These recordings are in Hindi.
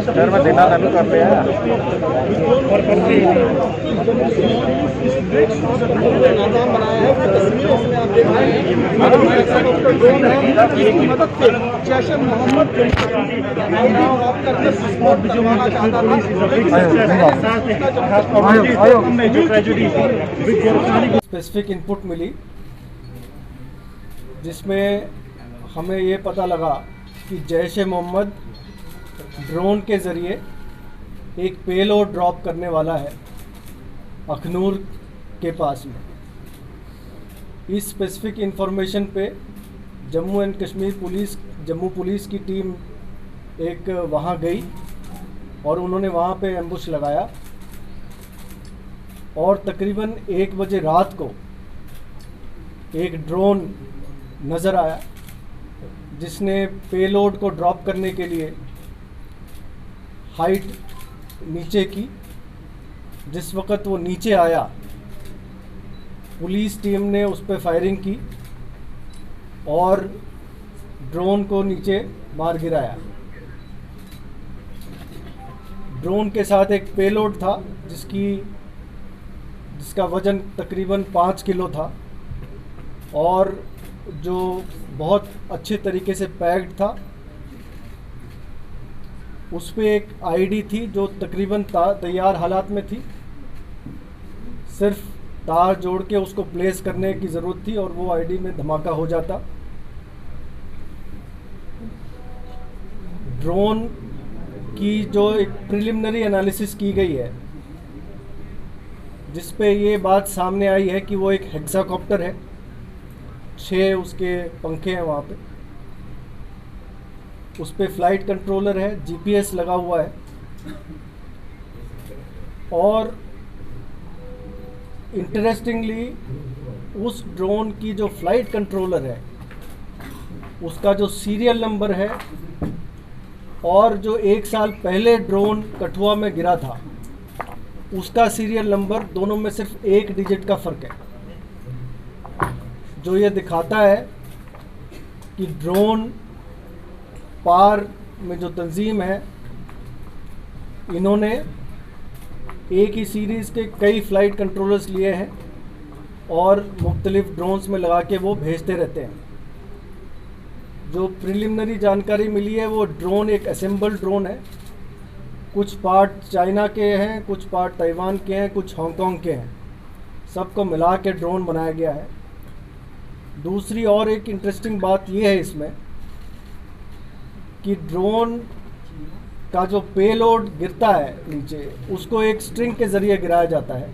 सर मैं देना चालू कर लिया स्पेसिफिक इनपुट मिली जिसमें हमें ये पता लगा कि जैश-ए-मोहम्मद ड्रोन के ज़रिए एक पेलोड ड्रॉप करने वाला है अखनूर के पास में। इस स्पेसिफिक इंफॉर्मेशन पे Jammu and Kashmir police, Jammu police की टीम एक वहाँ गई और उन्होंने वहाँ पे एम्बुश लगाया और तकरीबन 1 बजे रात को एक ड्रोन नज़र आया जिसने पेलोड को ड्रॉप करने के लिए हाइट नीचे की। जिस वक़्त वो नीचे आया पुलिस टीम ने उस पर फायरिंग की और ड्रोन को नीचे मार गिराया। ड्रोन के साथ एक पेलोड था जिसका वज़न तकरीबन 5 किलो था और जो बहुत अच्छे तरीके से पैक्ड था। उस पर एक आईडी थी जो तकरीबन तैयार हालात में थी, सिर्फ तार जोड़ के उसको प्लेस करने की ज़रूरत थी और वो आईडी में धमाका हो जाता। ड्रोन की जो एक प्रिलिमिनरी एनालिसिस की गई है जिस पे ये बात सामने आई है कि वो एक हेक्साकॉप्टर है, 6 उसके पंखे हैं वहाँ पे, उस पे फ्लाइट कंट्रोलर है, जीपीएस लगा हुआ है और इंटरेस्टिंगली उस ड्रोन की जो फ्लाइट कंट्रोलर है उसका जो सीरियल नंबर है और जो 1 साल पहले ड्रोन कठुआ में गिरा था उसका सीरियल नंबर, दोनों में सिर्फ 1 डिजिट का फ़र्क है, जो ये दिखाता है कि ड्रोन पार में जो तंजीम है इन्होंने एक ही सीरीज़ के कई फ़्लाइट कंट्रोलर्स लिए हैं और मुख्तलिफ ड्रोन्स में लगा के वो भेजते रहते हैं। जो प्रिलिमिनरी जानकारी मिली है वो ड्रोन एक असेंबल ड्रोन है, कुछ पार्ट चाइना के हैं, कुछ पार्ट ताइवान के हैं, कुछ हांगकांग के हैं, सबको मिला के ड्रोन बनाया गया है। दूसरी और एक इंटरेस्टिंग बात यह है इसमें कि ड्रोन का जो पेलोड गिरता है नीचे उसको एक स्ट्रिंग के ज़रिए गिराया जाता है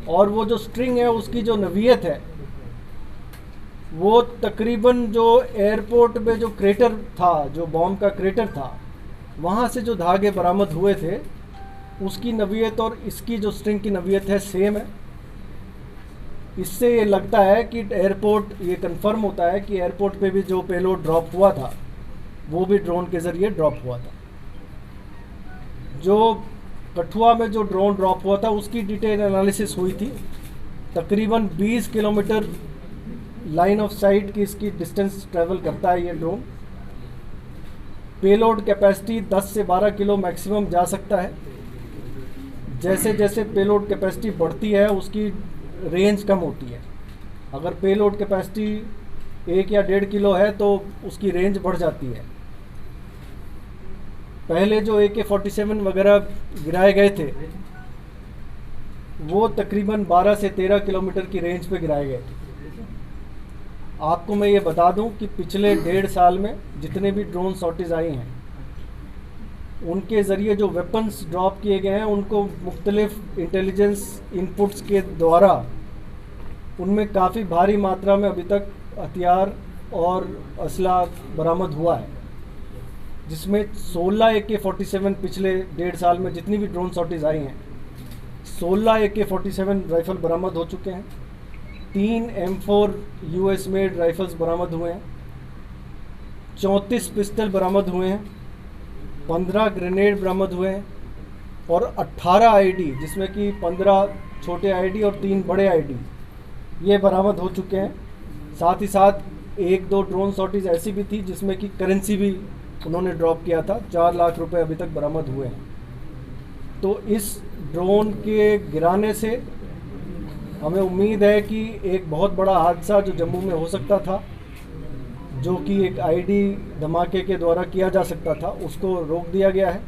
और वो जो स्ट्रिंग है उसकी जो नवीयत है वो तकरीबन जो एयरपोर्ट में जो क्रेटर था, जो बॉम्ब का क्रेटर था, वहाँ से जो धागे बरामद हुए थे उसकी नवीयत और इसकी जो स्ट्रिंग की नवीयत है सेम है। इससे ये लगता है कि एयरपोर्ट, ये कंफर्म होता है कि एयरपोर्ट पे भी जो पेलोड ड्रॉप हुआ था वो भी ड्रोन के ज़रिए ड्रॉप हुआ था। जो कठुआ में जो ड्रोन ड्रॉप हुआ था उसकी डिटेल एनालिसिस हुई थी। तकरीबन 20 किलोमीटर लाइन ऑफ साइट की इसकी डिस्टेंस ट्रैवल करता है ये ड्रोन। पेलोड कैपेसिटी 10 से 12 किलो मैक्सिमम जा सकता है। जैसे जैसे पेलोड कैपेसिटी बढ़ती है उसकी रेंज कम होती है। अगर पेलोड कैपेसिटी 1 या 1.5 किलो है तो उसकी रेंज बढ़ जाती है। पहले जो AK-47 वगैरह गिराए गए थे वो तकरीबन 12 से 13 किलोमीटर की रेंज पे गिराए गए थे। आपको मैं ये बता दूं कि पिछले 1.5 साल में जितने भी ड्रोन शॉटेज आई हैं उनके ज़रिए जो वेपन्स ड्रॉप किए गए हैं उनको मुख्तलिफ इंटेलिजेंस इनपुट्स के द्वारा उनमें काफ़ी भारी मात्रा में अभी तक हथियार और असला बरामद हुआ है, जिसमें 16 AK-47 पिछले 1.5 साल में जितनी भी ड्रोन शॉटेज आई हैं 16 AK-47 राइफ़ल बरामद हो चुके हैं। 3 M4 US मेड राइफ़ल्स बरामद हुए हैं, 34 पिस्टल बरामद हुए हैं, 15 ग्रेनेड बरामद हुए हैं और 18 आईडी जिसमें कि 15 छोटे आईडी और 3 बड़े आईडी ये बरामद हो चुके हैं। साथ ही साथ 1-2 ड्रोन सॉर्टीज ऐसी भी थी जिसमें कि करेंसी भी उन्होंने ड्रॉप किया था। 4 लाख रुपए अभी तक बरामद हुए हैं। तो इस ड्रोन के गिराने से हमें उम्मीद है कि एक बहुत बड़ा हादसा जो जम्मू में हो सकता था, जो कि एक आईडी धमाके के द्वारा किया जा सकता था, उसको रोक दिया गया है।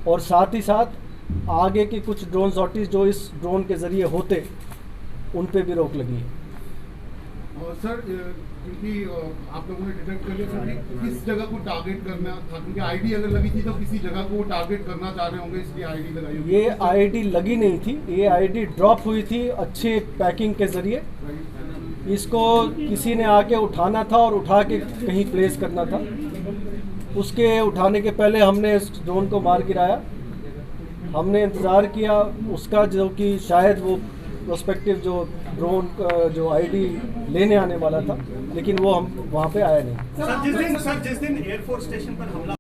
और साथ ही साथ आगे के कुछ ड्रोन सॉर्टीज जो इस ड्रोन के ज़रिए होते, उन पे भी रोक लगी है। और सर क्योंकि आप लोगों ने डिटेक्ट कर लिया सर कि किस जगह को टारगेट करना था, क्योंकि आईडी अगर लगी थी तो किसी जगह को टारगेट करना चाह रहे होंगे, इसलिए आईडी लगाई होगी। ये आईडी लगी नहीं थी, ये आईडी ड्रॉप हुई थी अच्छे पैकिंग के ज़रिए। इसको किसी ने आके उठाना था और उठा के कहीं प्लेस करना था। उसके उठाने के पहले हमने इस ड्रोन को मार गिराया। हमने इंतज़ार किया उसका, जो कि शायद वो प्रोस्पेक्टिव जो ड्रोन जो आईडी लेने आने वाला था, लेकिन वो हम वहाँ पे आया नहीं। सर जिस दिन एयरफोर्स स्टेशन पर हमला